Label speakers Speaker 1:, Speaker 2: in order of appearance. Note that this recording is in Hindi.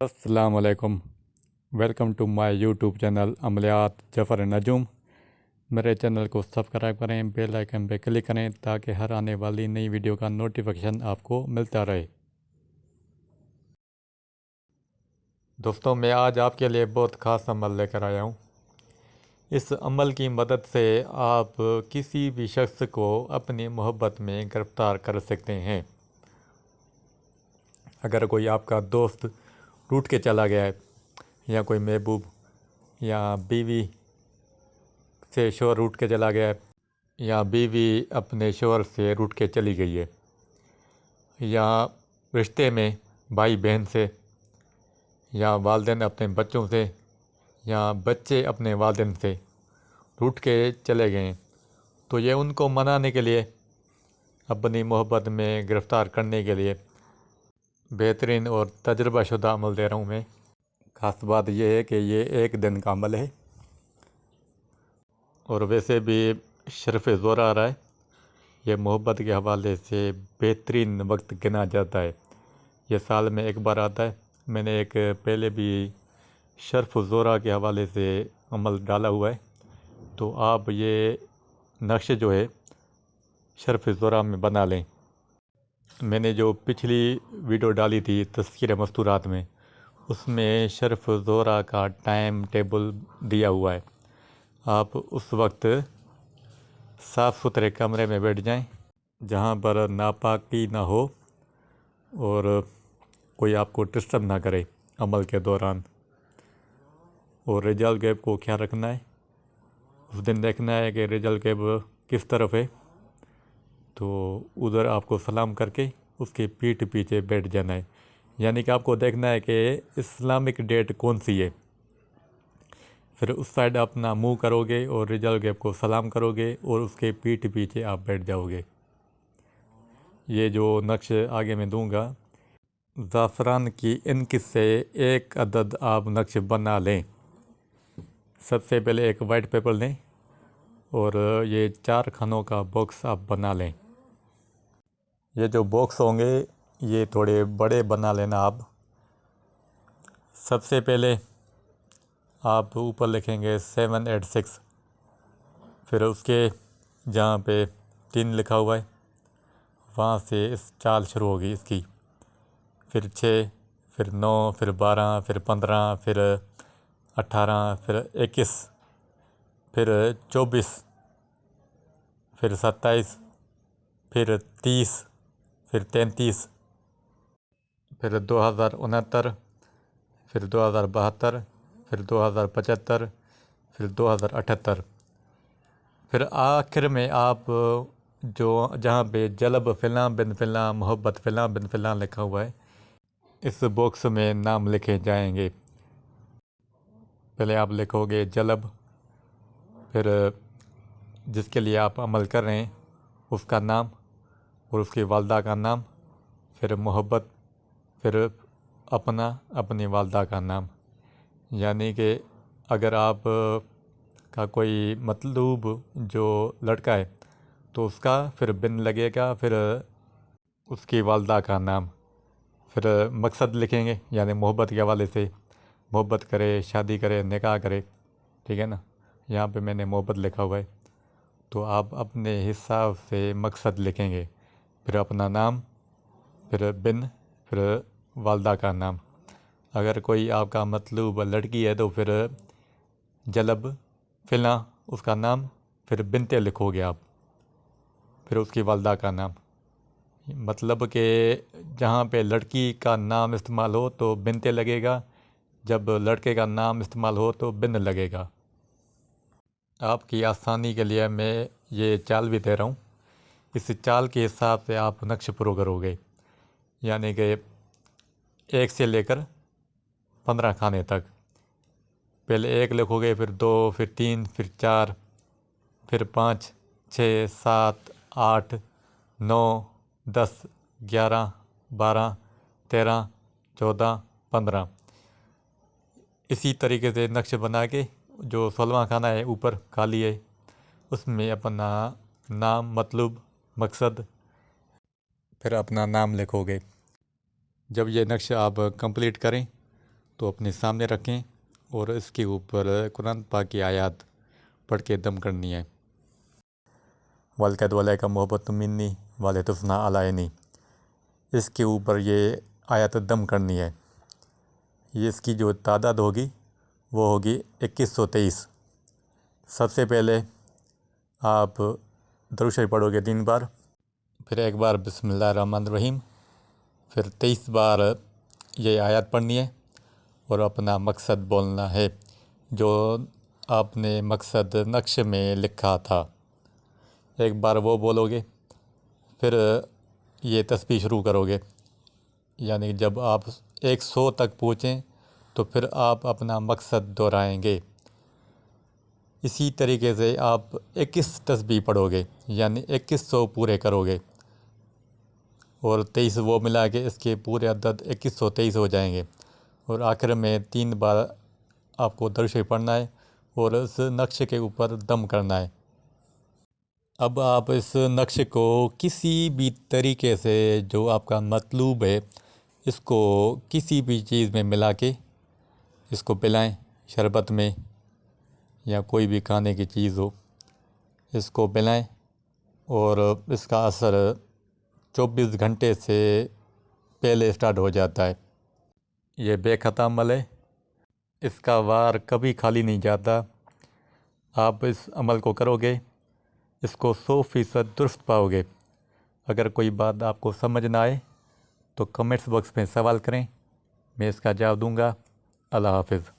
Speaker 1: अस्सलामुअलैकुम। Welcome to my YouTube channel Amliyat Zafar Nujoom. मेरे चैनल को सब्सक्राइब करें, बेल आइकन पे क्लिक करें ताकि हर आने वाली नई वीडियो का नोटिफिकेशन आपको मिलता रहे। दोस्तों, मैं आज आपके लिए बहुत ख़ास अमल लेकर आया हूँ। इस अमल की मदद से आप किसी भी शख्स को अपनी मोहब्बत में गिरफ़्तार कर सकते हैं। अगर कोई आपका दोस्त रूठ के चला गया है, या कोई महबूब या बीवी से शोहर रूठ के चला गया है, या बीवी अपने शोहर से रूठ के चली गई है, या रिश्ते में भाई बहन से, या वालिदैन अपने बच्चों से, या बच्चे अपने वालिदैन से रूठ के चले गए हैं, तो ये उनको मनाने के लिए, अपनी मोहब्बत में गिरफ़्तार करने के लिए बेहतरीन और तजुर्बाशुदा अमल दे रहा हूँ मैं। ख़ास बात यह है कि ये एक दिन का अमल है और वैसे भी शर्फ़ ज़ोर आ रहा है। ये मोहब्बत के हवाले से बेहतरीन वक्त गिना जाता है। ये साल में एक बार आता है। मैंने एक पहले भी शर्फ़ ज़ोरा के हवाले से अमल डाला हुआ है, तो आप ये नक्श जो है शर्फ़ ज़ोरा में बना लें। मैंने जो पिछली वीडियो डाली थी तज़किरे मस्तूरात में, उसमें शर्फ़ ज़ोरा का टाइम टेबल दिया हुआ है। आप उस वक्त साफ़ सुथरे कमरे में बैठ जाएं, जहां पर नापाकी ना हो और कोई आपको डिस्टर्ब ना करे अमल के दौरान। और रिजल गैब को ख्याल रखना है। उस दिन देखना है कि रिजल गैब किस तरफ है, तो उधर आपको सलाम करके उसके पीठ पीछे बैठ जाना है। यानी कि आपको देखना है कि इस्लामिक डेट कौन सी है। फिर उस साइड अपना मुंह करोगे और रिजल गैब को सलाम करोगे और उसके पीठ पीछे आप बैठ जाओगे। ये जो नक्श आगे मैं दूंगा, ज़ाफ़रान की इनक से एक अदद आप नक्श बना लें। सबसे पहले एक वाइट पेपर लें और ये 4 खानों का बॉक्स आप बना लें। ये जो बॉक्स होंगे ये थोड़े बड़े बना लेना आप। सबसे पहले आप ऊपर लिखेंगे 786, फिर उसके जहाँ पे 3 लिखा हुआ है वहाँ से इस चाल शुरू होगी इसकी। फिर 6, फिर 9, फिर 12, फिर 15, फिर 18, फिर 21, फिर 24, फिर 27, फिर 30, फिर 33, फिर 2069, फिर 2072, फिर 2075, फिर 2078। फिर आखिर में आप जो जहाँ पे जलब फ़िलाँ बिन फ़िलाँ मोहब्बत फ़िलाँ बिन फ़िलाँ लिखा हुआ है, इस बॉक्स में नाम लिखे जाएंगे। पहले आप लिखोगे जलब, फिर जिसके लिए आप अमल कर रहे हैं उसका नाम और उसकी वालदा का नाम, फिर मोहब्बत, फिर अपनी वालदा का नाम। यानी कि अगर आप का कोई मतलूब जो लड़का है तो उसका फिर बिन लगेगा, फिर उसकी वालदा का नाम, फिर मकसद लिखेंगे यानी मोहब्बत के हवाले से, मोहब्बत करे, शादी करे, निकाह करे, ठीक है ना। यहाँ पे मैंने मोहब्बत लिखा हुआ है, तो आप अपने हिसाब से मकसद लिखेंगे, फिर अपना नाम, फिर बिन, फिर वालदा का नाम। अगर कोई आपका मतलूब लड़की है तो फिर जलब फ़िला उसका नाम, फिर बिनते लिखोगे आप, फिर उसकी वालदा का नाम। मतलब कि जहाँ पे लड़की का नाम इस्तेमाल हो तो बिनते लगेगा, जब लड़के का नाम इस्तेमाल हो तो बिन लगेगा। आपकी आसानी के लिए मैं ये चाल भी दे रहा हूँ। इस चाल के हिसाब से आप नक्श पुरो करोगे, यानी कि 1 से लेकर 15 खाने तक। पहले 1 लिखोगे, फिर 2, फिर 3, फिर 4, फिर 5, 6, 7, 8, 9, 10, 11, 12, 13, 14, 15। इसी तरीके से नक्श बना के जो 16वां खाना है ऊपर खाली है, उसमें अपना नाम, मतलूब, मकसद, फिर अपना नाम लिखोगे। जब ये नक्श आप कंप्लीट करें तो अपने सामने रखें और इसके ऊपर कुरान पाक की आयत पढ़ के दम करनी है। वलकद वलैका मोहब्बत मिन्नी वाले तुफना अलायनी, इसके ऊपर ये आयत दम करनी है। ये इसकी जो तादाद होगी वो होगी 2123। सबसे पहले आप दरूद शरीफ पढ़ोगे 3 बार, फिर 1 बार बिस्मिल्लाहिर्रहमानिर्रहीम, फिर 23 बार ये आयत पढ़नी है और अपना मकसद बोलना है जो आपने मकसद नक्श में लिखा था। 1 बार वो बोलोगे, फिर ये तस्बीह शुरू करोगे, यानी जब आप 100 तक पहुँचें तो फिर आप अपना मकसद दोहराएंगे। इसी तरीके से आप 21 तस्बीह पढ़ोगे, यानी 2100 पूरे करोगे और 23 वो मिला के इसके पूरे अदद 2123 हो जाएंगे। और आखिर में 3 बार आपको दरूद शरीफ पढ़ना है और इस नक्श के ऊपर दम करना है। अब आप इस नक्श को किसी भी तरीके से जो आपका मतलूब है इसको किसी भी चीज़ में मिला के इसको पिलाएं, शरबत में या कोई भी खाने की चीज़ हो इसको पिलाएं और इसका असर 24 घंटे से पहले स्टार्ट हो जाता है। ये बेखता अमल है, इसका वार कभी खाली नहीं जाता। आप इस अमल को करोगे, इसको 100% दुरुस्त पाओगे। अगर कोई बात आपको समझ ना आए तो कमेंट्स बॉक्स में सवाल करें, मैं इसका जवाब दूंगा। अल्लाह हाफिज़।